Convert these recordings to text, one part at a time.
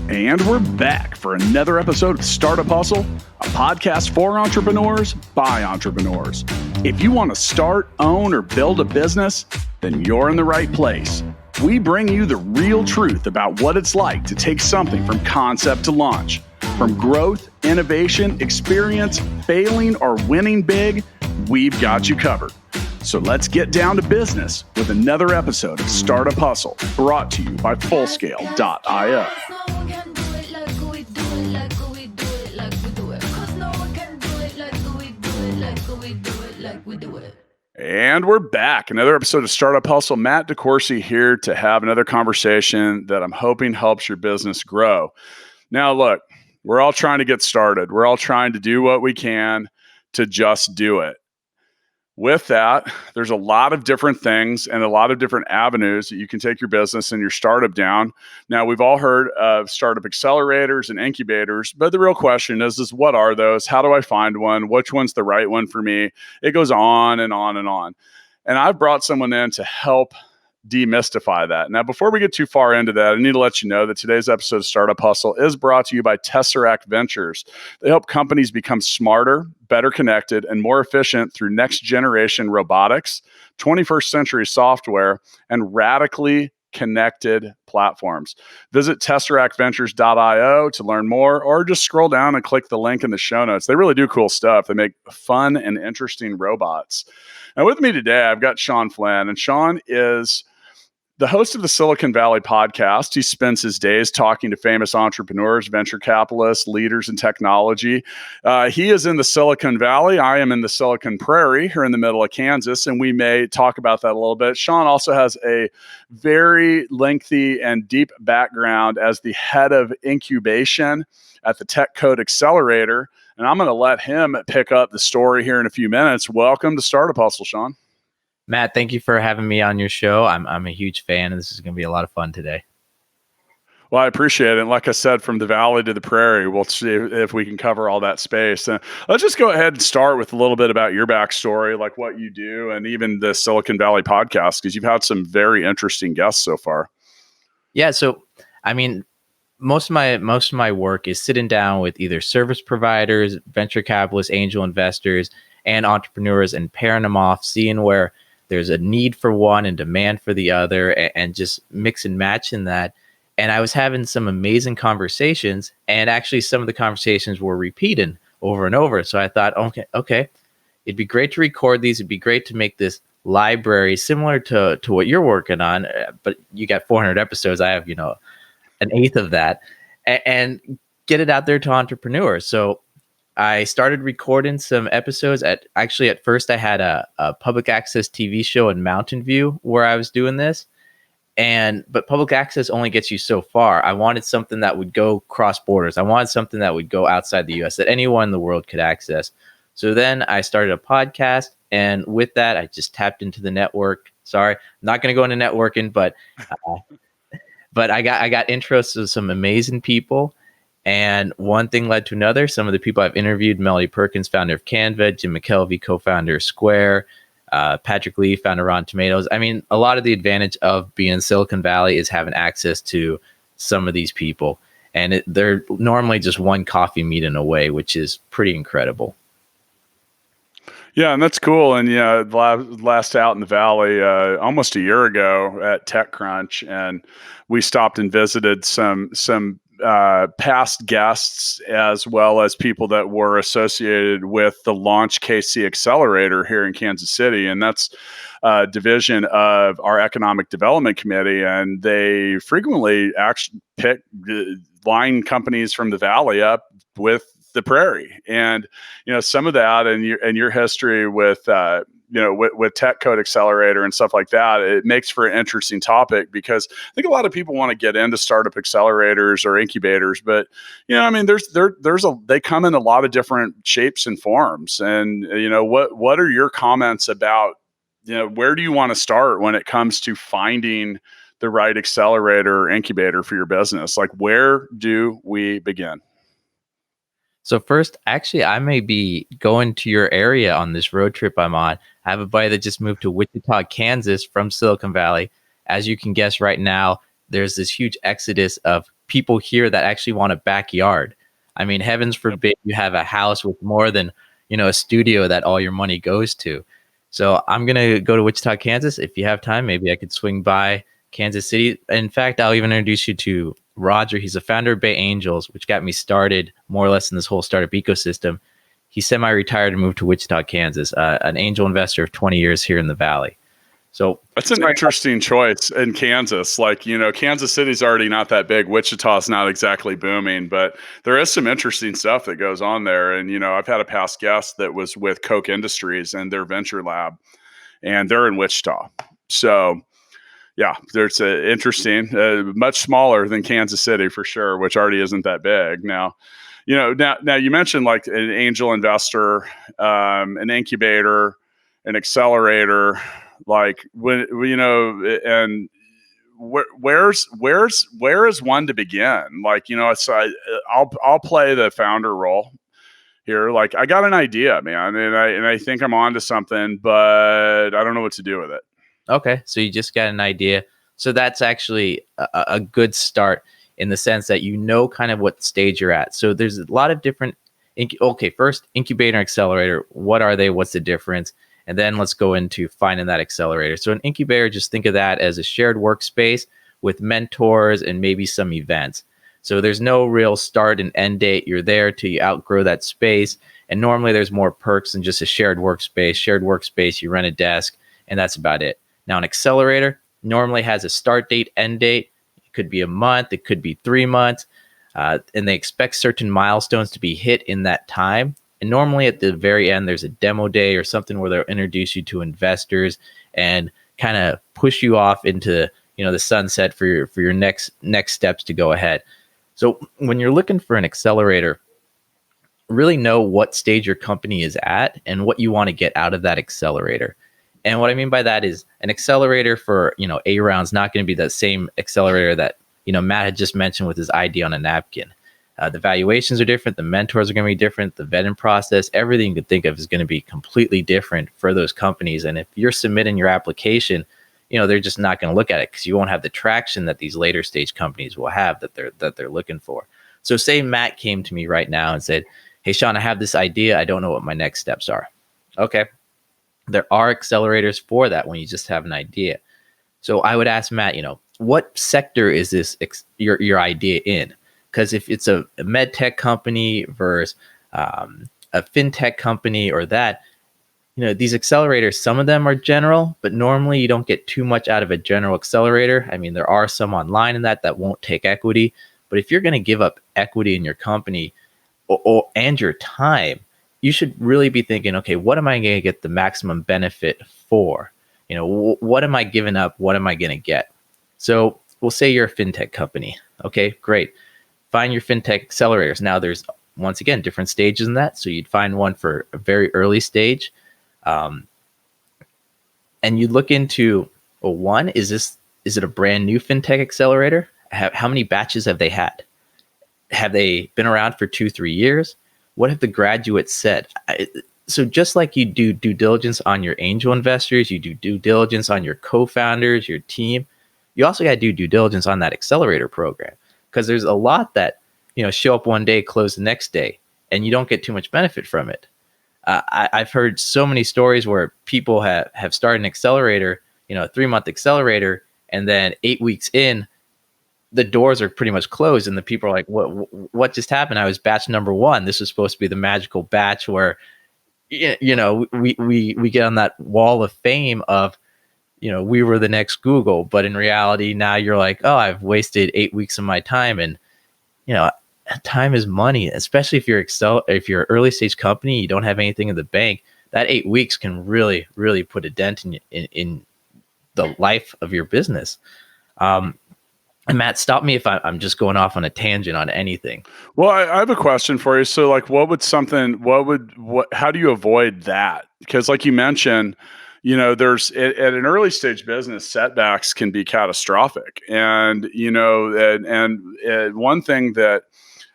And we're back for another episode of Startup Hustle, a podcast for entrepreneurs by entrepreneurs. If you want to start, own, or build a business, then you're in the right place. We bring you the real truth about what it's like to take something from concept to launch. From growth, innovation, experience, failing, or winning big, we've got you covered. So let's get down to business with another episode of Startup Hustle, brought to you by Fullscale.io. And we're back. Another episode of Startup Hustle. Matt DeCoursey here to have another conversation that I'm hoping helps your business grow. Now, look, we're all trying to get started. We're all trying to do what we can to just do it. With that, there's a lot of different things and a lot of different avenues that you can take your business and your startup down. Now, we've all heard of startup accelerators and incubators, but the real question is what are those? How do I find one? Which one's the right one for me? It goes on and on and on. And I've brought someone in to help demystify that. Now, before we get too far into that, I need to let you know that today's episode of Startup Hustle is brought to you by Tesseract Ventures. They help companies become smarter, better connected, and more efficient through next generation robotics, 21st century software, and radically connected platforms. Visit TesseractVentures.io to learn more, or just scroll down and click the link in the show notes. They really do cool stuff. They make fun and interesting robots. Now, with me today, I've got Shawn Flynn, and Shawn is the host of the Silicon Valley podcast. He spends his days talking to famous entrepreneurs, venture capitalists, leaders in technology. He is in the Silicon Valley. I am in the Silicon Prairie here in the middle of Kansas, and we may talk about that a little bit. Shawn also has a very lengthy and deep background as the head of incubation at the Tesseract Accelerator, and I'm going to let him pick up the story here in a few minutes. Welcome to Startup Hustle, Shawn. Matt, thank you for having me on your show. I'm a huge fan, and this is going to be a lot of fun today. Well, I appreciate it. And like I said, from the valley to the prairie, we'll see if we can cover all that space. Let's just go ahead and start with a little bit about your backstory, like what you do, and even the Silicon Valley podcast, because you've had some very interesting guests so far. Yeah, so I mean, most of my work is sitting down with either service providers, venture capitalists, angel investors, and entrepreneurs, and pairing them off, seeing where there's a need for one and demand for the other, and just mix and match in that. And I was having some amazing conversations, and actually some of the conversations were repeating over and over. So I thought, okay, it'd be great to record these. It'd be great to make this library similar to what you're working on, but you got 400 episodes. I have, an eighth of that, and get it out there to entrepreneurs. So I started recording some episodes at first I had a public access TV show in Mountain View where I was doing this. But public access only gets you so far. I wanted something that would go cross borders. I wanted something that would go outside the US that anyone in the world could access. So then I started a podcast, and with that, I just tapped into the network. Sorry, I'm not going to go into networking, but I got intros to some amazing people. And one thing led to another. Some of the people I've interviewed: Melody Perkins, founder of Canva; Jim McKelvey, co-founder of Square; Patrick Lee, founder of Rotten Tomatoes. I mean, a lot of the advantage of being in Silicon Valley is having access to some of these people. And they're normally just one coffee meeting away, which is pretty incredible. Yeah, and that's cool. And yeah, last out in the Valley almost a year ago at TechCrunch, and we stopped and visited some past guests, as well as people that were associated with the Launch KC Accelerator here in Kansas City. And that's a division of our Economic Development Committee. And they frequently actually line companies from the Valley up with the Prairie. And, some of that and your history with, with Tesseract Accelerator and stuff like that, it makes for an interesting topic, because I think a lot of people want to get into startup accelerators or incubators, but they come in a lot of different shapes and forms. And what are your comments about where do you want to start when it comes to finding the right accelerator or incubator for your business? Like, where do we begin? So first, actually, I may be going to your area on this road trip I'm on. I have a buddy that just moved to Wichita, Kansas from Silicon Valley. As you can guess right now, there's this huge exodus of people here that actually want a backyard. I mean, heavens forbid you have a house with more than, a studio that all your money goes to. So I'm going to go to Wichita, Kansas. If you have time, maybe I could swing by Kansas City. In fact, I'll even introduce you to Roger. He's the founder of Bay Angels, which got me started more or less in this whole startup ecosystem. He's semi-retired and moved to Wichita, Kansas, an angel investor of 20 years here in the Valley. So that's an interesting choice in Kansas. Like, Kansas City's already not that big. Wichita's not exactly booming, but there is some interesting stuff that goes on there. And, I've had a past guest that was with Koch Industries and their venture lab, and they're in Wichita. So, yeah, there's interesting, much smaller than Kansas City for sure, which already isn't that big. Now, now you mentioned like an angel investor, an incubator, an accelerator. Like when and where is one to begin? Like, so I'll play the founder role here. Like, I got an idea, man, and I think I'm onto something, but I don't know what to do with it. Okay, so you just got an idea. So that's actually a good start in the sense that kind of what stage you're at. So there's a lot of different. First, incubator and accelerator. What are they? What's the difference? And then let's go into finding that accelerator. So an incubator, just think of that as a shared workspace with mentors and maybe some events. So there's no real start and end date. You're there till you outgrow that space. And normally there's more perks than just a shared workspace. Shared workspace, you rent a desk, and that's about it. Now an accelerator normally has a start date, end date. It could be a month. It could be 3 months. And they expect certain milestones to be hit in that time. And normally at the very end, there's a demo day or something where they'll introduce you to investors and kind of push you off into the sunset for your next steps to go ahead. So when you're looking for an accelerator, really know what stage your company is at and what you want to get out of that accelerator. And what I mean by that is an accelerator for A round is not going to be the same accelerator that Matt had just mentioned with his ID on a napkin. The valuations are different. The mentors are going to be different. The vetting process, everything you could think of is going to be completely different for those companies. And if you're submitting your application, they're just not going to look at it because you won't have the traction that these later stage companies will have that they're looking for. So say Matt came to me right now and said, "Hey, Shawn, I have this idea. I don't know what my next steps are." Okay. There are accelerators for that when you just have an idea. So I would ask Matt, what sector is this your idea in? Because if it's a med tech company versus a fintech company or that, these accelerators, some of them are general, but normally you don't get too much out of a general accelerator. I mean, there are some online in that won't take equity. But if you're going to give up equity in your company and your time, you should really be thinking, okay, what am I going to get the maximum benefit for? What am I giving up? What am I going to get? So we'll say you're a fintech company. Okay, great. Find your fintech accelerators. Now there's, once again, different stages in that. So you'd find one for a very early stage. And you look into, one, is it a brand new fintech accelerator? How many batches have they had? Have they been around for 2-3 years? What have the graduates said? So just like you do due diligence on your angel investors, you do due diligence on your co-founders, your team, you also got to do due diligence on that accelerator program. Because there's a lot that, show up one day, close the next day, and you don't get too much benefit from it. I've heard so many stories where people have started an accelerator, a 3-month accelerator, and then 8 weeks in, the doors are pretty much closed, and the people are like, "What just happened? I was batch number 1. This was supposed to be the magical batch where, we get on that wall of fame of." We were the next Google, but in reality, now you're like, oh, I've wasted 8 weeks of my time. And, time is money, especially if you're an early stage company, you don't have anything in the bank. That 8 weeks can really, really put a dent in the life of your business. And Matt, stop me if I'm just going off on a tangent on anything. Well, I have a question for you. So like, how do you avoid that? Because like you mentioned, there's at an early stage business, setbacks can be catastrophic. And, and one thing that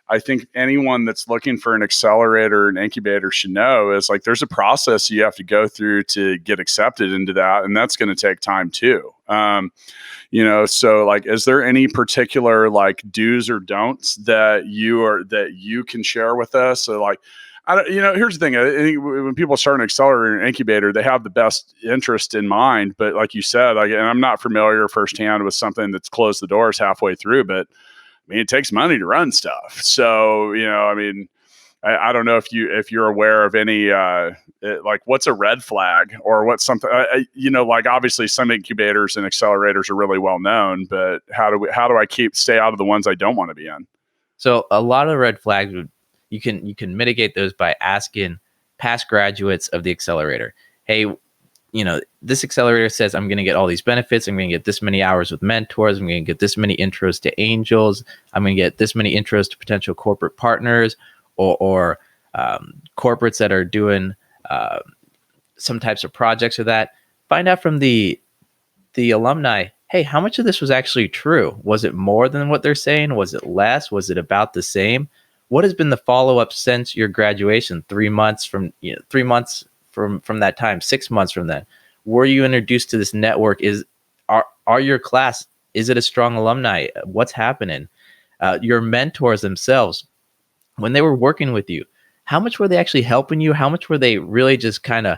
I think anyone that's looking for an accelerator and incubator should know is like there's a process you have to go through to get accepted into that, and that's going to take time too. So like, is there any particular like do's or don'ts that you can share with us? So like, here's the thing. I think when people start an accelerator and incubator, they have the best interest in mind. But like you said, and I'm not familiar firsthand with something that's closed the doors halfway through, but I mean, it takes money to run stuff. So, I don't know if you're aware of any, like what's a red flag or what's something, like obviously some incubators and accelerators are really well known, but how do I stay out of the ones I don't want to be in? So a lot of red flags you can mitigate those by asking past graduates of the accelerator, hey, this accelerator says I'm going to get all these benefits. I'm going to get this many hours with mentors. I'm going to get this many intros to angels. I'm going to get this many intros to potential corporate partners or corporates that are doing some types of projects or that. Find out from the alumni, hey, how much of this was actually true? Was it more than what they're saying? Was it less? Was it about the same? What has been the follow-up since your graduation? 3 months from that time, 6 months from then? Were you introduced to this network? Are your class, is it a strong alumni? What's happening? Your mentors themselves, when they were working with you, how much were they actually helping you? How much were they really just kind of,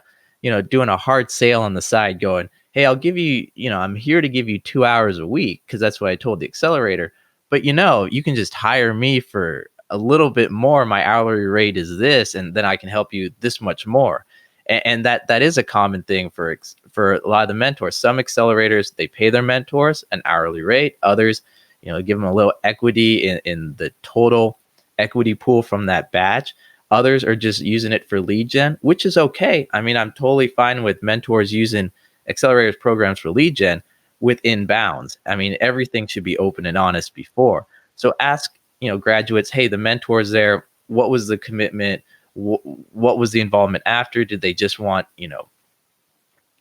doing a hard sale on the side going, hey, I'll give you, I'm here to give you 2 hours a week because that's what I told the accelerator. But, you can just hire me for a little bit more. My hourly rate is this, and then I can help you this much more. And that is a common thing for a lot of the mentors. Some accelerators, they pay their mentors an hourly rate. Others, give them a little equity in the total equity pool from that batch. Others are just using it for lead gen, which is okay. I mean, I'm totally fine with mentors using accelerators programs for lead gen within bounds. I mean, everything should be open and honest before. So ask, graduates, hey, the mentors there, what was the commitment? What was the involvement after? Did they just want,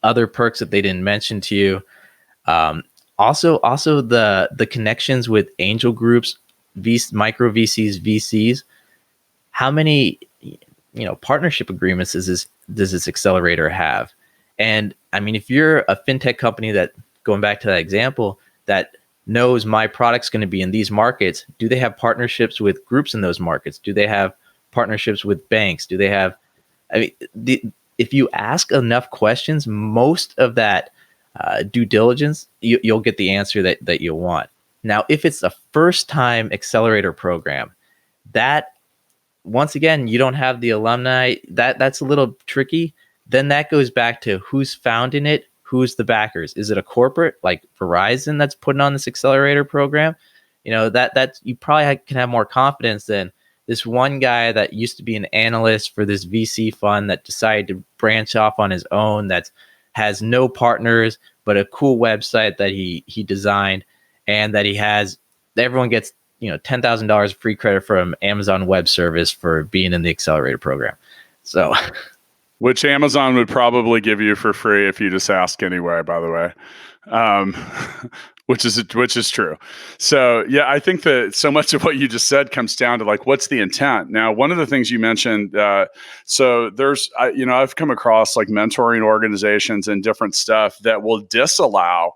other perks that they didn't mention to you? Also the connections with angel groups, micro VCs, VCs. How many, partnership agreements does this accelerator have? And I mean, if you're a fintech company that, going back to that example, that knows my product's going to be in these markets, do they have partnerships with groups in those markets? Do they have partnerships with banks? Do they have, if you ask enough questions, most of that due diligence, you'll get the answer that you want. Now, if it's a first time accelerator program, that, once again, you don't have the alumni, that's a little tricky. Then that goes back to who's founding it, who's the backers. Is it a corporate like Verizon that's putting on this accelerator program? That you probably can have more confidence than this one guy that used to be an analyst for this VC fund that decided to branch off on his own, that has no partners, but a cool website that he designed, and that everyone gets, $10,000 free credit from Amazon Web Service for being in the accelerator program. So, which Amazon would probably give you for free if you just ask anyway, by the way. Which is true. So yeah, I think that so much of what you just said comes down to like, what's the intent? Now, one of the things you mentioned, so there's, I've come across like mentoring organizations and different stuff that will disallow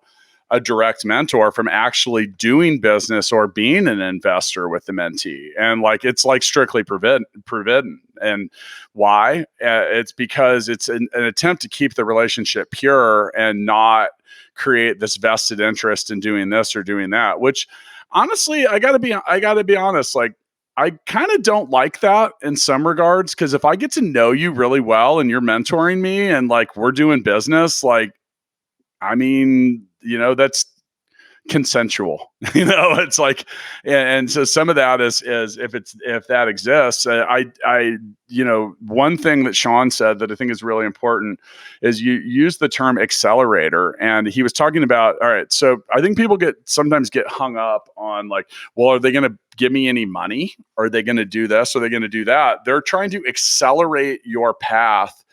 a direct mentor from actually doing business or being an investor with the mentee. And like, it's like strictly forbidden. And why? It's because it's an attempt to keep the relationship pure and not create this vested interest in doing this or doing that, which honestly, I gotta be honest. Like, I kind of don't like that in some regards, because if I get to know you really well and you're mentoring me and like we're doing business, like, I mean, that's consensual. It's like, and so some of that is if that exists. One thing that Shawn said that I think is really important is you use the term accelerator, and he was talking about, all right, so I think people sometimes get hung up on like, well, are they going to give me any money? Are they going to do this? Are they going to do that? They're trying to accelerate your path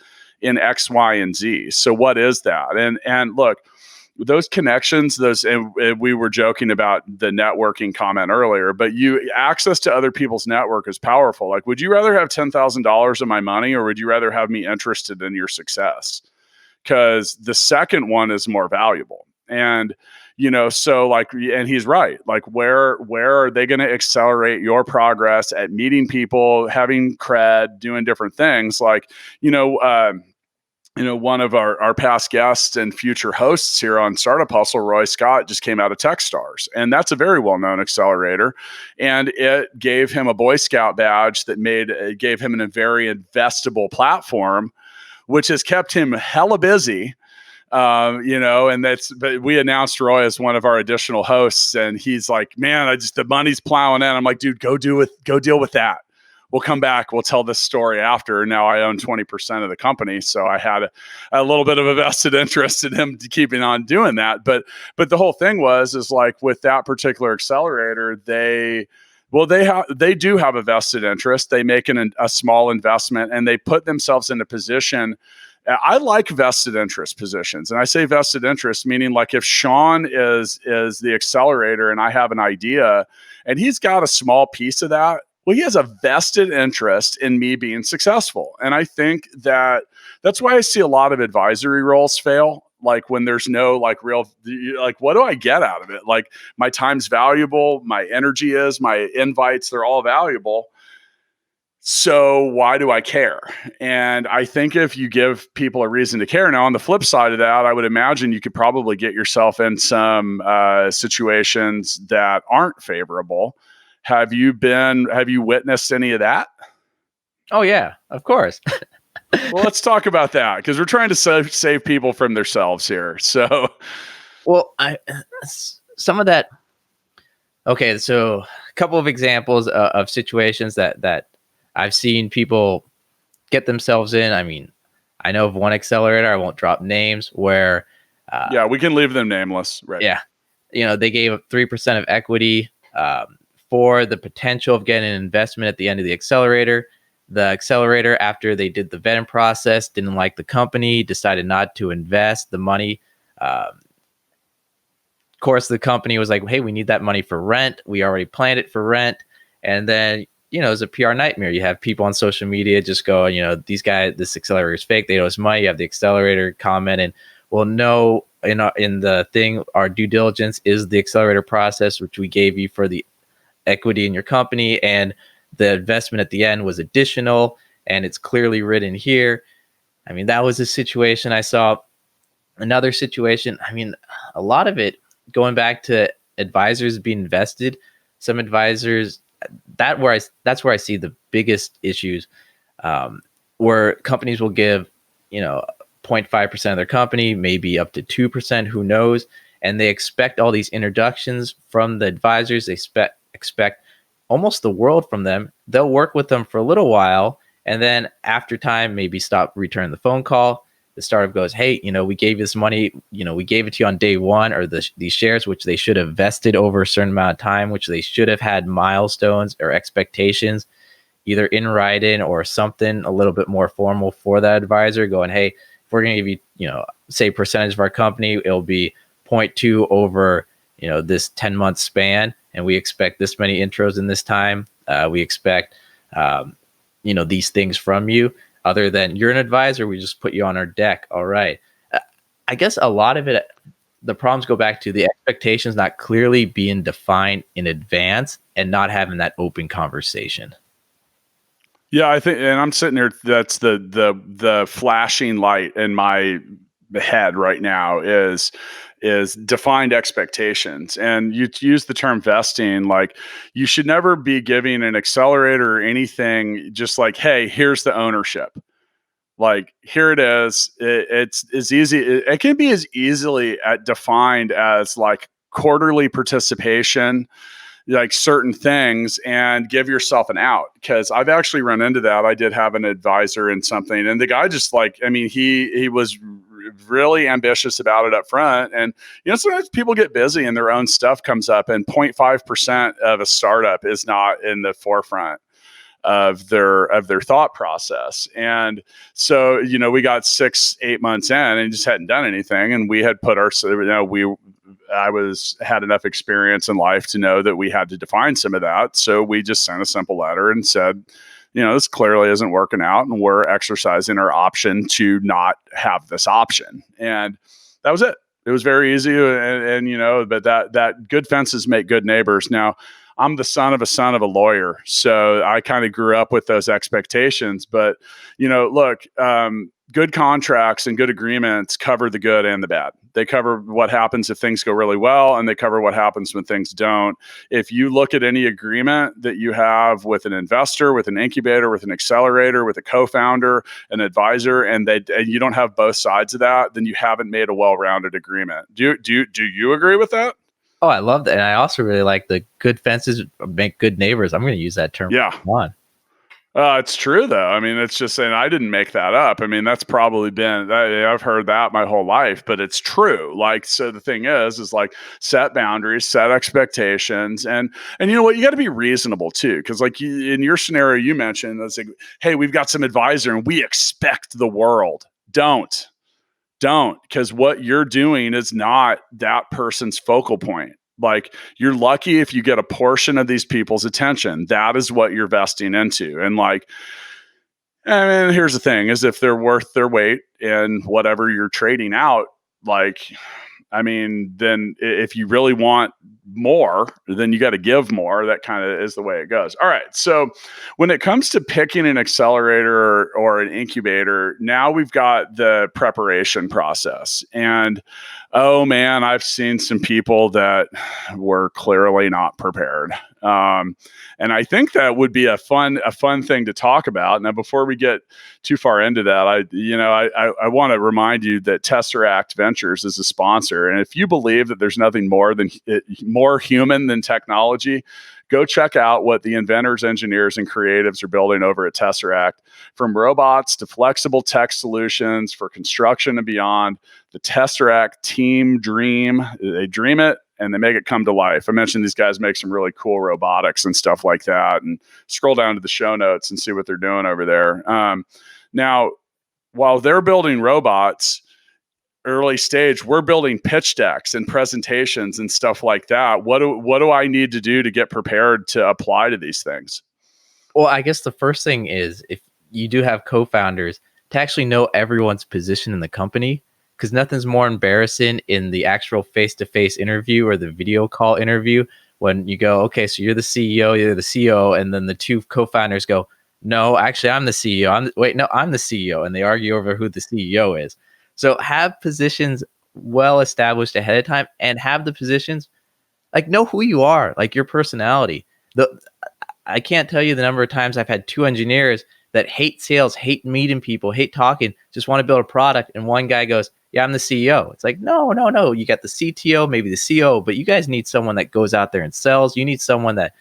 in X, Y, and Z. So what is that? And look, those connections, and we were joking about the networking comment earlier, but access to other people's network is powerful. Like, would you rather have $10,000 of my money, or would you rather have me interested in your success? Because the second one is more valuable. And, so like, and he's right. Like, where are they going to accelerate your progress at meeting people, having cred, doing different things? Like, one of our past guests and future hosts here on Startup Hustle, Roy Scott, just came out of Techstars. And that's a very well-known accelerator. And it gave him a Boy Scout badge that gave him a very investable platform, which has kept him hella busy. But we announced Roy as one of our additional hosts, and he's like, man, the money's plowing in. I'm like, dude, go deal with that. We'll come back. We'll tell this story after. Now I own 20% of the company. So I had a little bit of a vested interest in him keeping on doing that. But the whole thing is like, with that particular accelerator, they do have a vested interest. They make a small investment, and they put themselves in a position. I like vested interest positions. And I say vested interest, meaning like if Shawn is the accelerator and I have an idea and he's got a small piece of that, well, he has a vested interest in me being successful. And I think that's why I see a lot of advisory roles fail. Like, when there's no like real, like, what do I get out of it? Like, my time's valuable, my energy is, my invites, they're all valuable. So why do I care? And I think if you give people a reason to care. Now, on the flip side of that, I would imagine you could probably get yourself in some situations that aren't favorable. Have you witnessed any of that? Oh yeah, of course. Well, let's talk about that, because we're trying to save people from themselves here. So, well, some of that. Okay, so a couple of examples of situations that I've seen people get themselves in. I mean, I know of one accelerator, I won't drop names, where yeah, we can leave them nameless, right? Yeah, they gave up 3% of equity for the potential of getting an investment at the end of the accelerator. The accelerator, after they did the vetting process, didn't like the company, decided not to invest the money. Of course, the company was like, hey, we need that money for rent. We already planned it for rent. And then, it's a PR nightmare. You have people on social media just go, this accelerator is fake. They owe us money. You have the accelerator commenting, well, no, in the thing, our due diligence is the accelerator process, which we gave you for the equity in your company, and the investment at the end was additional, and it's clearly written here. I mean, that was a situation I saw. Another situation, I mean, a lot of it going back to advisors being invested. Some advisors, that's where I see the biggest issues, where companies will give, 0.5% of their company, maybe up to 2%, who knows, and they expect all these introductions from the advisors. They expect almost the world from them. They'll work with them for a little while, and then after time, maybe stop returning the phone call. The startup goes, hey, we gave you this money, we gave it to you on day one, or these shares, which they should have vested over a certain amount of time, which they should have had milestones or expectations, either in writing or something a little bit more formal for that advisor, going, hey, if we're going to give you, say percentage of our company, it'll be 0.2 over, this 10-month span. And we expect this many intros in this time. We expect, these things from you. Other than you're an advisor, we just put you on our deck. All right. I guess a lot of it, the problems go back to the expectations not clearly being defined in advance and not having that open conversation. Yeah, I think, and I'm sitting here, that's the flashing light in my head right now is defined expectations. And you use the term vesting, like, you should never be giving an accelerator or anything just like, hey, here's the ownership. Like, here it is. It's as easy. It can be as easily defined as like quarterly participation, like certain things, and give yourself an out. Because I've actually run into that. I did have an advisor in something, and the guy just like, I mean, he was really ambitious about it up front. And, sometimes people get busy and their own stuff comes up, and 0.5% of a startup is not in the forefront. their thought process. And so, we got 6-8 months in and just hadn't done anything. And we had put had enough experience in life to know that we had to define some of that. So we just sent a simple letter and said, this clearly isn't working out, and we're exercising our option to not have this option. And that was it. It was very easy. But that good fences make good neighbors. Now, I'm the son of a lawyer, so I kind of grew up with those expectations. But, look, good contracts and good agreements cover the good and the bad. They cover what happens if things go really well, and they cover what happens when things don't. If you look at any agreement that you have with an investor, with an incubator, with an accelerator, with a co-founder, an advisor, and you don't have both sides of that, then you haven't made a well-rounded agreement. Do you agree with that? Oh, I love that. And I also really like the good fences make good neighbors. I'm going to use that term. Yeah. It's true, though. I mean, it's just saying I didn't make that up. I mean, that's probably I've heard that my whole life, but it's true. Like, so the thing is like set boundaries, set expectations. And you know what? You got to be reasonable too. Because like in your scenario you mentioned, it's like, hey, we've got some advisor and we expect the world. Don't. Because what you're doing is not that person's focal point. Like, you're lucky if you get a portion of these people's attention. That is what you're vesting into. And like, I mean, here's the thing is if they're worth their weight in whatever you're trading out, like, I mean, then if you really want more, then you got to give more. That kind of is the way it goes. All right. So when it comes to picking an accelerator or an incubator, now we've got the preparation process. And oh man, I've seen some people that were clearly not prepared. And I think that would be a fun thing to talk about. Now, before we get too far into that, I want to remind you that Tesseract Ventures is a sponsor. And if you believe that there's nothing more human than technology, go check out what the inventors, engineers, and creatives are building over at Tesseract. From robots to flexible tech solutions for construction and beyond, the Tesseract team dream. They dream it and they make it come to life. I mentioned these guys make some really cool robotics and stuff like that. And scroll down to the show notes and see what they're doing over there. Now, while they're building robots, early stage, we're building pitch decks and presentations and stuff like that. What do I need to do to get prepared to apply to these things? Well, I guess the first thing is, if you do have co-founders, to actually know everyone's position in the company, because nothing's more embarrassing in the actual face-to-face interview or the video call interview when you go, okay, so you're the CEO, you're the CEO, and then the two co-founders go, no, actually, I'm the CEO. I'm the CEO, and they argue over who the CEO is. So have positions well established ahead of time, and have the positions, like, know who you are, like your personality. I can't tell you the number of times I've had two engineers that hate sales, hate meeting people, hate talking, just want to build a product. And one guy goes, yeah, I'm the CEO. It's like, no. You got the CTO, maybe the CO, but you guys need someone that goes out there and sells. You need someone that,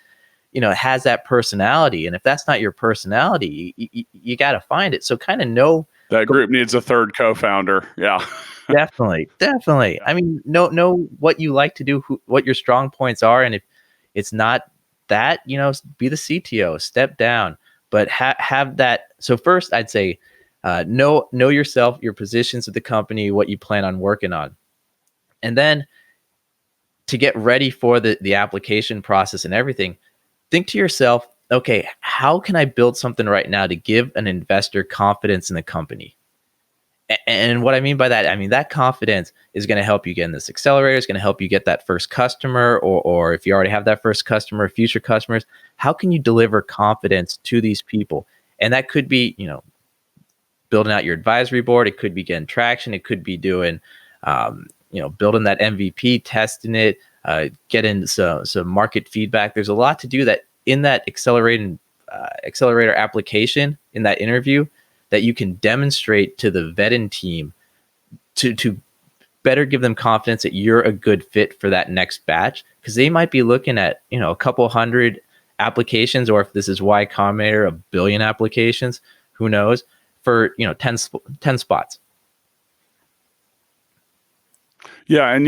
has that personality. And if that's not your personality, you got to find it. So kind of know. That group needs a third co-founder. Yeah. Definitely. I mean, know what you like to do, what your strong points are. And if it's not that, be the CTO, step down, but have that. So first I'd say, know yourself, your positions at the company, what you plan on working on. And then to get ready for the application process and everything, think to yourself, okay, how can I build something right now to give an investor confidence in the company? And what I mean by that, that confidence is going to help you get in this accelerator. It's going to help you get that first customer, or if you already have that first customer, future customers. How can you deliver confidence to these people? And that could be, building out your advisory board. It could be getting traction. It could be doing, building that MVP, testing it, getting some market feedback. There's a lot to do that in that accelerator application, in that interview, that you can demonstrate to the vetting team to better give them confidence that you're a good fit for that next batch, because they might be looking at, a couple hundred applications, or if this is Y Combinator, 1 billion applications, who knows, for 10 spots. Yeah, and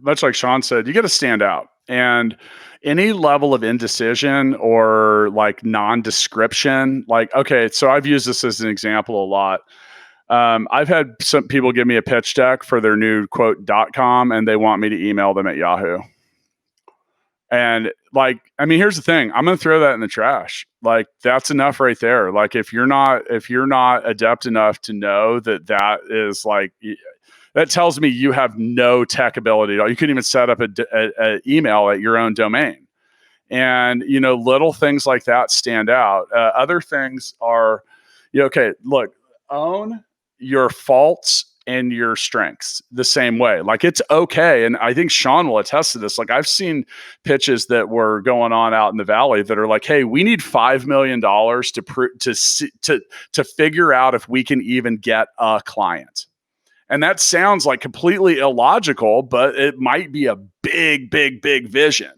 much like Shawn said, you got to stand out. And any level of indecision or like non-description, like, okay, so I've used this as an example a lot. I've had some people give me a pitch deck for their new .com and they want me to email them at Yahoo. And like, I mean, here's the thing. I'm going to throw that in the trash. Like, that's enough right there. Like, if you're not adept enough to know that is like, that tells me you have no tech ability at all. You couldn't even set up a email at your own domain. And, little things like that stand out. Other things are, okay, look, own your faults and your strengths the same way. Like, it's okay. And I think Shawn will attest to this. Like, I've seen pitches that were going on out in the Valley that are like, hey, we need $5 million to figure out if we can even get a client. And that sounds like completely illogical, but it might be a big, big, big vision.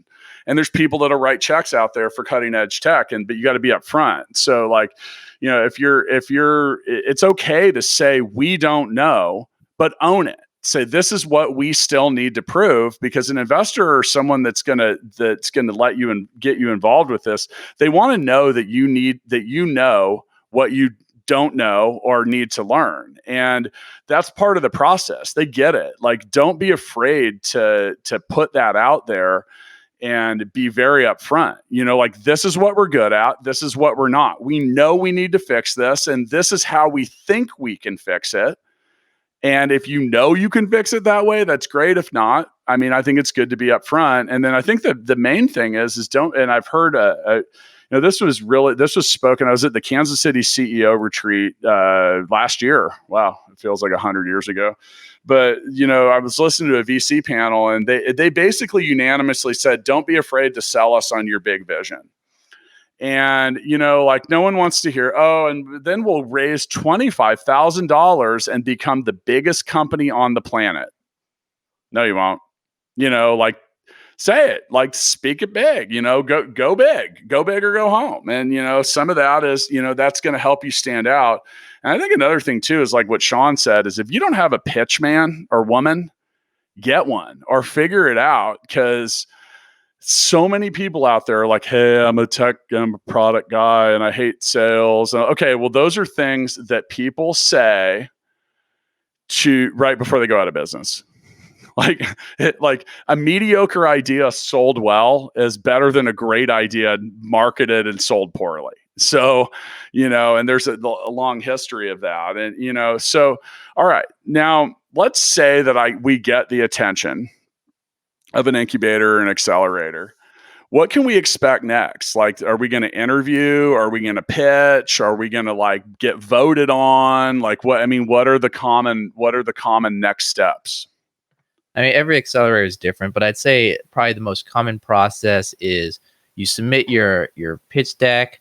And there's people that'll write checks out there for cutting edge tech, but you got to be upfront. So like, if you're, it's okay to say we don't know, but own it. Say this is what we still need to prove, because an investor or someone that's gonna let you and get you involved with this, they want to know that you know what you don't know or need to learn. And that's part of the process. They get it. Like, don't be afraid to put that out there and be very upfront. Like, this is what we're good at. This is what we're not. We know we need to fix this, and this is how we think we can fix it. And if you can fix it that way, that's great. If not, I mean, I think it's good to be upfront. And then I think that the main thing is don't, and I've heard, this was spoken. I was at the Kansas City CEO retreat last year. Wow. It feels like 100 years ago. But, I was listening to a VC panel, and they basically unanimously said, don't be afraid to sell us on your big vision. And, like, no one wants to hear, and then we'll raise $25,000 and become the biggest company on the planet. No, you won't. Like, say it, like, speak it big, go big or go home. And, some of that is, that's going to help you stand out. And I think another thing too is like what Shawn said is, if you don't have a pitch man or woman, get one or figure it out. Because so many people out there are like, hey, I'm a product guy and I hate sales. Okay, well, those are things that people say right before they go out of business. Like a mediocre idea sold well is better than a great idea marketed and sold poorly. So, and there's a long history of that. And, so, all right, now let's say that we get the attention of an incubator and accelerator. What can we expect next? Like, are we going to interview? Are we going to pitch? Are we going to like get voted on? Like, what are the common next steps? I mean, every accelerator is different, but I'd say probably the most common process is you submit your pitch deck,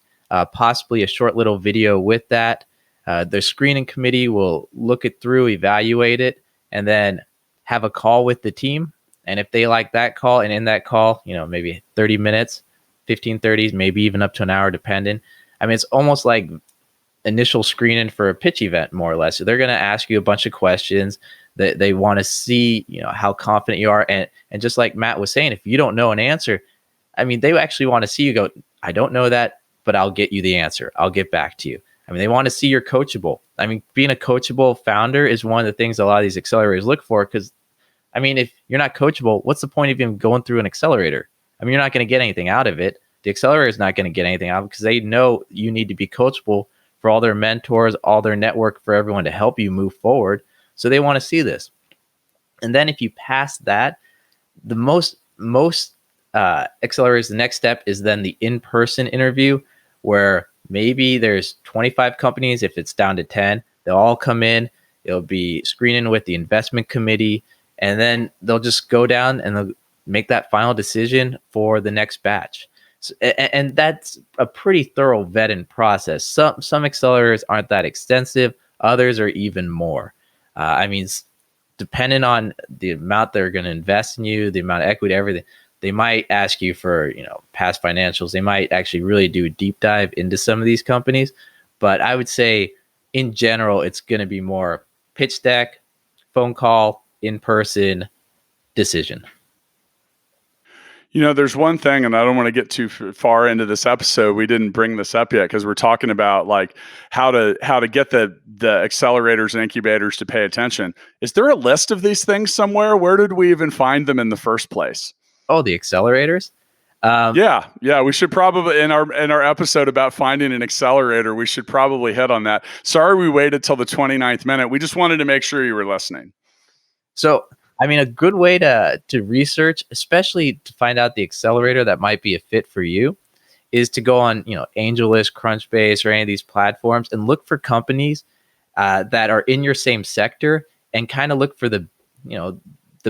possibly a short little video with that. The screening committee will look it through, evaluate it, and then have a call with the team. And if they like that call, and in that call, maybe 30 minutes, 15, 30, maybe even up to an hour, depending. I mean, it's almost like initial screening for a pitch event, more or less. So they're going to ask you a bunch of questions that they want to see, how confident you are. And just like Matt was saying, if you don't know an answer, I mean, they actually want to see you go, I don't know that, but I'll get you the answer. I'll get back to you. I mean, they want to see you're coachable. I mean, being a coachable founder is one of the things a lot of these accelerators look for, because I mean, if you're not coachable, what's the point of even going through an accelerator? I mean, you're not going to get anything out of it. The accelerator is not going to get anything out of it, because they know you need to be coachable for all their mentors, all their network, for everyone to help you move forward. So they want to see this. And then if you pass that, the most accelerators, the next step is then the in-person interview, where maybe there's 25 companies. If it's down to 10, they'll all come in. It'll be screening with the investment committee. And then they'll just go down and they'll make that final decision for the next batch. So, and that's a pretty thorough vetting process. Some accelerators aren't that extensive. Others are even more. I mean, depending on the amount they're going to invest in you, the amount of equity, everything, they might ask you for, past financials. They might actually really do a deep dive into some of these companies. But I would say in general, it's going to be more pitch deck, phone call, in-person decision. There's one thing, and I don't want to get too far into this episode. We didn't bring this up yet because we're talking about like how to get the accelerators and incubators to pay attention. Is there a list of these things somewhere? Where did we even find them in the first place? Oh, the accelerators. Yeah. We should probably in our episode about finding an accelerator, we should probably hit on that. Sorry, we waited till the 29th minute. We just wanted to make sure you were listening. So, I mean, a good way to research, especially to find out the accelerator that might be a fit for you, is to go on, AngelList, Crunchbase, or any of these platforms and look for companies that are in your same sector, and kind of look for the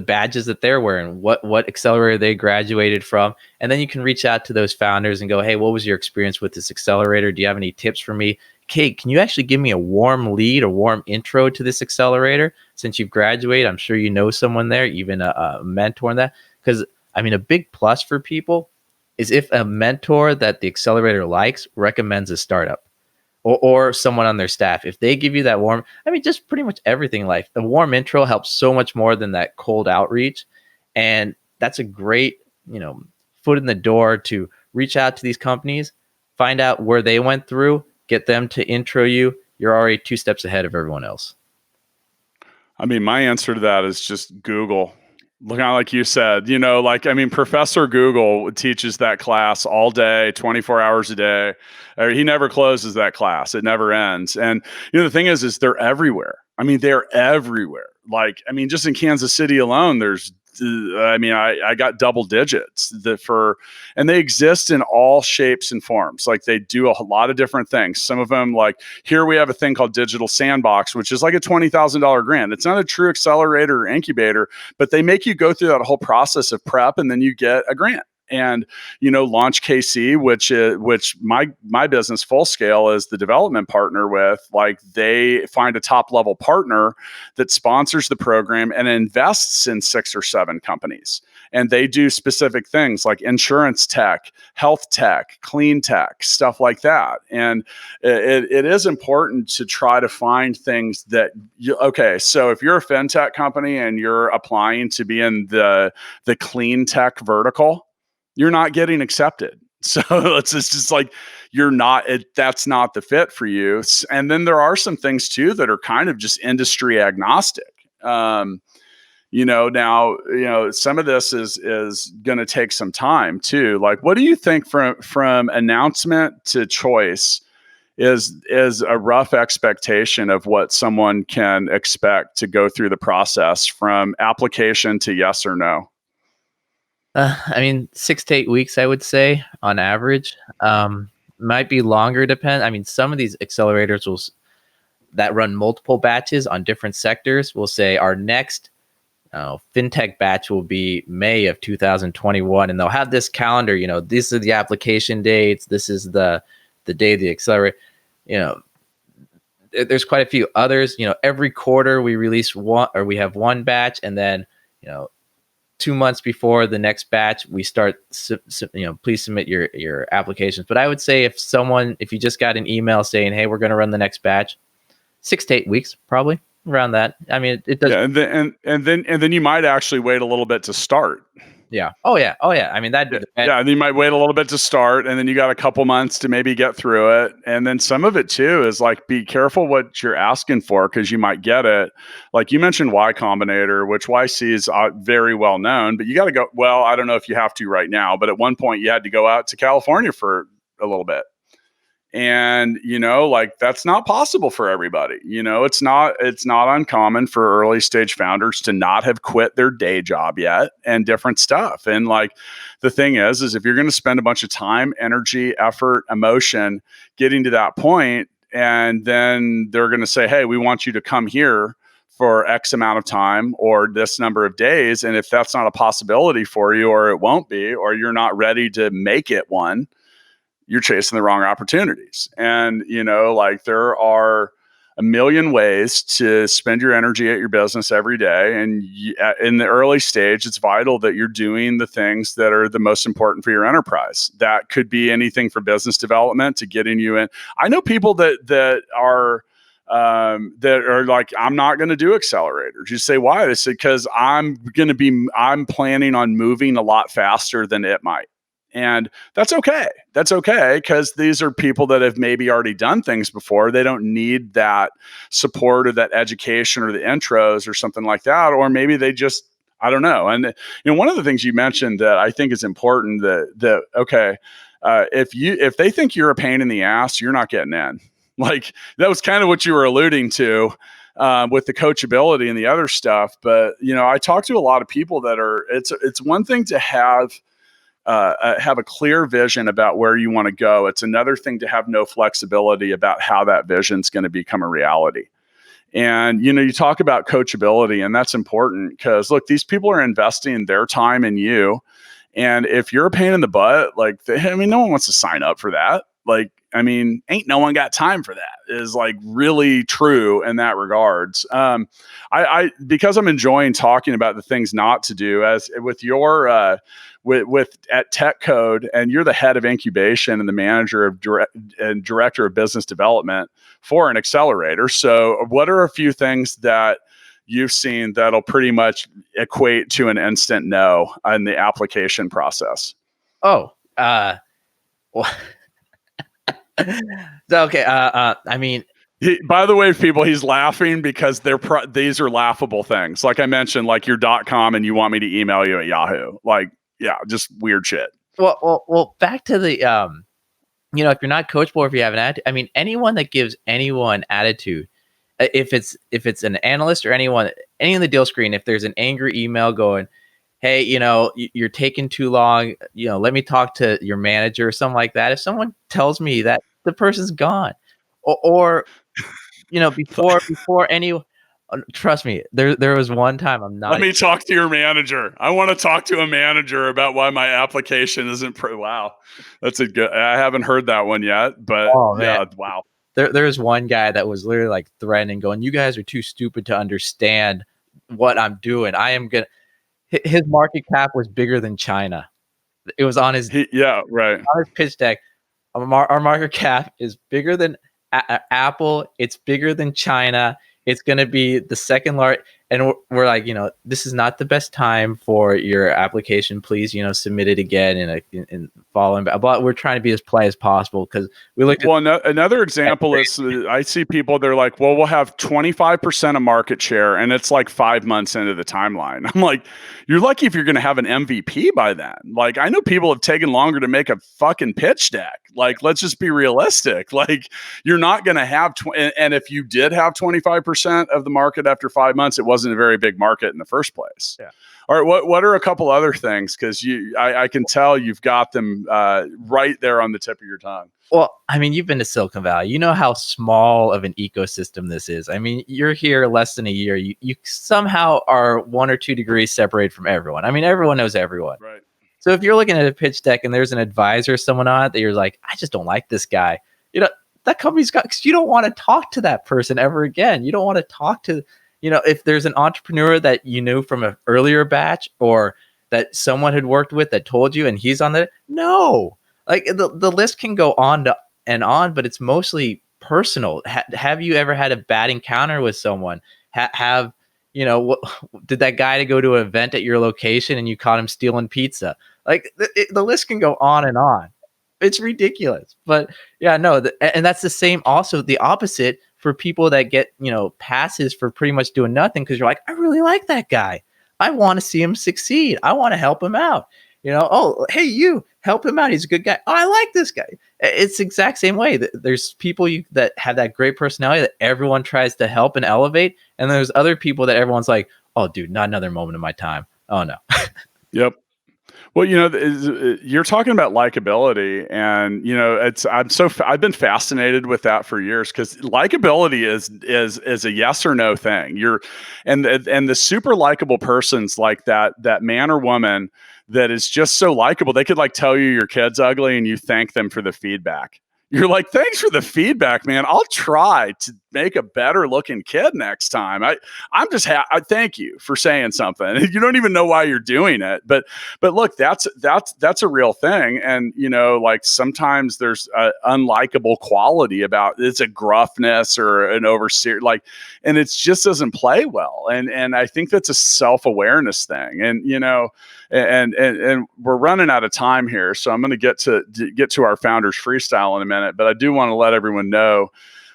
badges that they're wearing, what accelerator they graduated from, and then you can reach out to those founders and go, hey, what was your experience with this accelerator? Do you have any tips for me? Okay, can you actually give me a warm lead, a warm intro to this accelerator? Since you've graduated, I'm sure you know someone there, even a mentor in that. Because, I mean, a big plus for people is if a mentor that the accelerator likes recommends a startup or someone on their staff. If they give you that warm, I mean, just pretty much everything in life. The warm intro helps so much more than that cold outreach. And that's a great, foot in the door to reach out to these companies, find out where they went through, get them to intro you. You're already 2 steps ahead of everyone else. I mean, my answer to that is just Google. Kind of like you said, Professor Google teaches that class all day, 24 hours a day. He never closes that class. It never ends. And, the thing is they're everywhere. I mean, they're everywhere. Just in Kansas City alone, there's I got double digits and they exist in all shapes and forms. Like, they do a lot of different things. Some of them, like here we have a thing called Digital Sandbox, which is like a $20,000 grant. It's not a true accelerator or incubator, but they make you go through that whole process of prep, and then you get a grant. And Launch KC, which my business Full Scale is the development partner with, like, they find a top level partner that sponsors the program and invests in 6 or 7 companies, and they do specific things like insurance tech, health tech, clean tech, stuff like that. And it is important to try to find things that so if you're a fintech company and you're applying to be in the clean tech vertical, you're not getting accepted. So it's just like, that's not the fit for you. And then there are some things too that are kind of just industry agnostic. Now, some of this is going to take some time too. Like, what do you think from announcement to choice is a rough expectation of what someone can expect to go through the process from application to yes or no? 6 to 8 weeks, I would say, on average. Might be longer, some of these accelerators that run multiple batches on different sectors will say our next fintech batch will be May of 2021, and they'll have this calendar. These are the application dates. This is the day of the accelerator. There's quite a few others. Every quarter we release one, or we have one batch, and then 2 months before the next batch, we start, please submit your applications. But I would say if you just got an email saying, hey, we're going to run the next batch, 6 to 8 weeks, probably around that. I mean, it does. Yeah, and then you might actually wait a little bit to start. Yeah. Oh yeah. I mean, and you might wait a little bit to start, and then you got a couple months to maybe get through it. And then some of it too is like, be careful what you're asking for, because you might get it. Like you mentioned Y Combinator, which YC is very well known, but you got to go. Well, I don't know if you have to right now, but at one point you had to go out to California for a little bit. And, that's not possible for everybody. It's not uncommon for early stage founders to not have quit their day job yet and different stuff. And like, the thing is if you're going to spend a bunch of time, energy, effort, emotion getting to that point, and then they're going to say, hey, we want you to come here for X amount of time or this number of days. And if that's not a possibility for you, or it won't be, or you're not ready to make it one, you're chasing the wrong opportunities. And, there are a million ways to spend your energy at your business every day. And in the early stage, it's vital that you're doing the things that are the most important for your enterprise. That could be anything from business development to getting you in. I know people that are that are like, I'm not going to do accelerators. You say, why? They say, because I'm planning on moving a lot faster than it might. And that's okay. That's okay, because these are people that have maybe already done things before. They don't need that support or that education or the intros or something like that. Or maybe they just, I don't know. And one of the things you mentioned that I think is important, that okay, if they think you're a pain in the ass, you're not getting in. Like, that was kind of what you were alluding to with the coachability and the other stuff. But I talk to a lot of people that are. It's one thing to have a clear vision about where you want to go. It's another thing to have no flexibility about how that vision's going to become a reality. And you talk about coachability, and that's important because look, these people are investing their time in you. And if you're a pain in the butt, like, no one wants to sign up for that. Like, ain't no one got time for that, is like really true in that regards. I because I'm enjoying talking about the things not to do, as with your with at Tech Code, and you're the head of incubation and the manager of director of business development for an accelerator. So what are a few things that you've seen that'll pretty much equate to an instant no in the application process? Well, okay. By the way, people, he's laughing because these are laughable things. Like I mentioned, like your .com, and you want me to email you at Yahoo. Like, yeah, just weird shit. Well, back to the if you're not coachable, or if you have an attitude, anyone that gives anyone attitude, if it's an analyst or anyone, any on the deal screen, if there's an angry email going, hey, you're taking too long, let me talk to your manager or something like that. If someone tells me that, the person's gone. Or before any, trust me, there was one time let me talk to your manager. I want to talk to a manager about why my application isn't wow. That's a good, I haven't heard that one yet, but yeah, wow. There's one guy that was literally like threatening, going, you guys are too stupid to understand what I'm doing. His market cap was bigger than China. It was on his right on his pitch deck. Our market cap is bigger than Apple. It's bigger than China. It's going to be the second largest. And we're like, this is not the best time for your application. Please, submit it again in following. But we're trying to be as polite as possible, because we looked at. Well, another example is I see people, they're like, well, we'll have 25% of market share, and it's like 5 months into the timeline. I'm like, you're lucky if you're going to have an MVP by then. Like, I know people have taken longer to make a fucking pitch deck. Like, let's just be realistic. Like, you're not going to have, and if you did have 25% of the market after 5 months, it wasn't a very big market in the first place. Yeah. All right. What are a couple other things? Because I can tell you've got them right there on the tip of your tongue. Well, you've been to Silicon Valley. You know how small of an ecosystem this is. You're here less than a year. You somehow are 1 or 2 degrees separated from everyone. Everyone knows everyone. Right. So if you're looking at a pitch deck and there's an advisor or someone on it that you're like, I just don't like this guy, that company's got, because you don't want to talk to that person ever again. You don't want to talk to, if there's an entrepreneur that you knew from an earlier batch, or that someone had worked with that told you, and he's on no. Like, the list can go on and on, but it's mostly personal. Have you ever had a bad encounter with someone? Did that guy go to an event at your location and you caught him stealing pizza? Like, the list can go on and on. It's ridiculous. But yeah, no. And that's the same, also the opposite for people that get, passes for pretty much doing nothing, because you're like, I really like that guy. I want to see him succeed. I want to help him out. Oh, hey, you help him out. He's a good guy. Oh, I like this guy. It's the exact same way. There's people that have that great personality that everyone tries to help and elevate. And there's other people that everyone's like, oh, dude, not another moment of my time. Oh, no. Yep. Well, you're talking about likability, and I've been fascinated with that for years, because likability is a yes or no thing. And the super likable person's like that man or woman that is just so likable. They could like tell you your kid's ugly and you thank them for the feedback. You're like, thanks for the feedback, man. I'll try to make a better looking kid next time. I'm just I thank you for saying something. You don't even know why you're doing it, but look, that's a real thing. And like sometimes there's an unlikable quality about it's a gruffness or an overseer, like, and it just doesn't play well. And I think that's a self-awareness thing. And and we're running out of time here, so I'm going to get to our founders freestyle in a minute, but I do want to let everyone know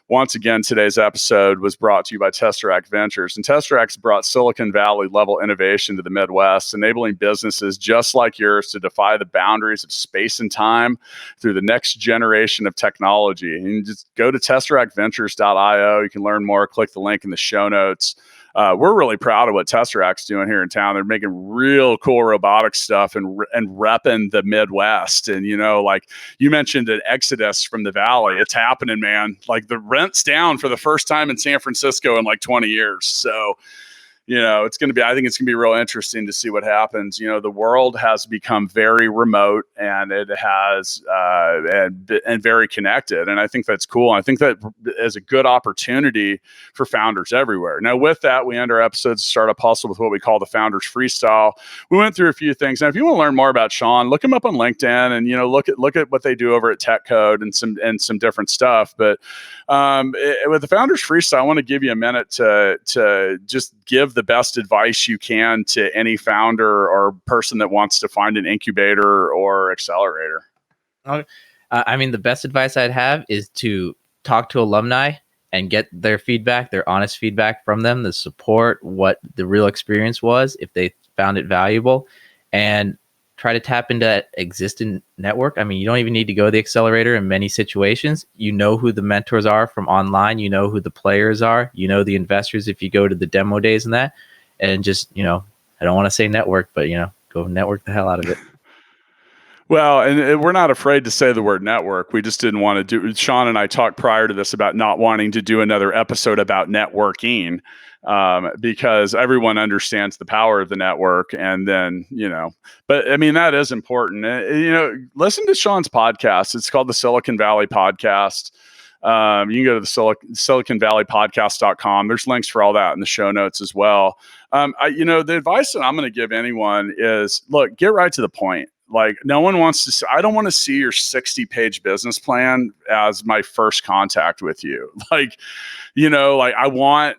once again, today's episode was brought to you by Tesseract Ventures, and Tesseract's brought Silicon Valley level innovation to the Midwest, enabling businesses just like yours to defy the boundaries of space and time through the next generation of technology. And you just go to tesseractventures.io. You can learn more. Click the link in the show notes. We're really proud of what Tesseract's doing here in town. They're making real cool robotics stuff and repping the Midwest. And, like you mentioned an exodus from the Valley. It's happening, man. Like the rent's down for the first time in San Francisco in like 20 years. So, it's going to be, I think it's going to be real interesting to see what happens. The world has become very remote and it has, and very connected. And I think that's cool. I think that is a good opportunity for founders everywhere. Now, with that, we end our episodes of Startup Hustle with what we call the Founders Freestyle. We went through a few things. Now, if you want to learn more about Shawn, look him up on LinkedIn and, look at what they do over at Tech Code and some different stuff. But with the Founders Freestyle, I want to give you a minute to just give the best advice you can to any founder or person that wants to find an incubator or accelerator. The best advice I'd have is to talk to alumni and get their feedback, their honest feedback from them, the support, what the real experience was, if they found it valuable, and try to tap into that existing network. You don't even need to go to the accelerator in many situations. You know who the mentors are from online. You know who the players are. You know the investors if you go to the demo days and that. And just, I don't want to say network, but, go network the hell out of it. Well, and we're not afraid to say the word network. We just didn't want to do. Shawn and I talked prior to this about not wanting to do another episode about networking because everyone understands the power of the network. And then, but that is important. Listen to Shawn's podcast. It's called the Silicon Valley Podcast. You can go to the SiliconValleyPodcast.com. There's links for all that in the show notes as well. The advice that I'm going to give anyone is, look, get right to the point. Like no one wants to, I don't want to see your 60-page business plan as my first contact with you. Like, I want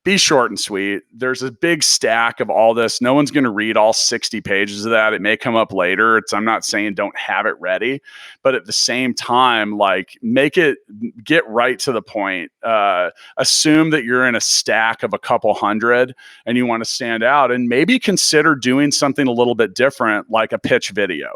be short and sweet. There's a big stack of all this. No one's going to read all 60 pages of that. It may come up later. I'm not saying don't have it ready, but at the same time, get right to the point. Assume that you're in a stack of a couple hundred and you want to stand out, and maybe consider doing something a little bit different, like a pitch video.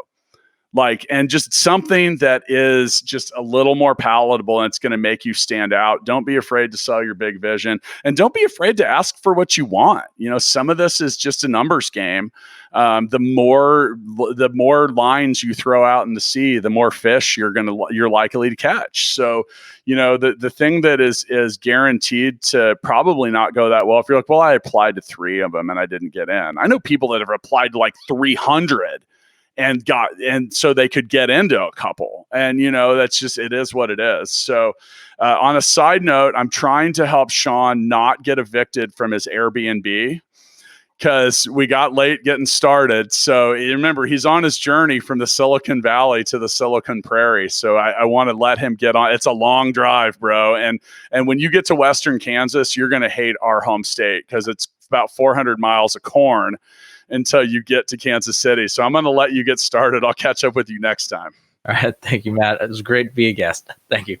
And just something that is just a little more palatable and it's going to make you stand out. Don't be afraid to sell your big vision, and don't be afraid to ask for what you want. Some of this is just a numbers game. The more lines you throw out in the sea, the more fish you're likely to catch. So, the thing that is guaranteed to probably not go that well, if you're like, well, I applied to 3 of them and I didn't get in. I know people that have applied to like 300 and so they could get into a couple, and that's just, it is what it is. So on a side note, I'm trying to help Shawn not get evicted from his Airbnb because we got late getting started. So remember, he's on his journey from the Silicon Valley to the Silicon Prairie. So I want to let him get on. It's a long drive, bro. And when you get to Western Kansas, you're going to hate our home state because it's about 400 miles of corn until you get to Kansas City. So I'm going to let you get started. I'll catch up with you next time. All right. Thank you, Matt. It was great to be a guest. Thank you.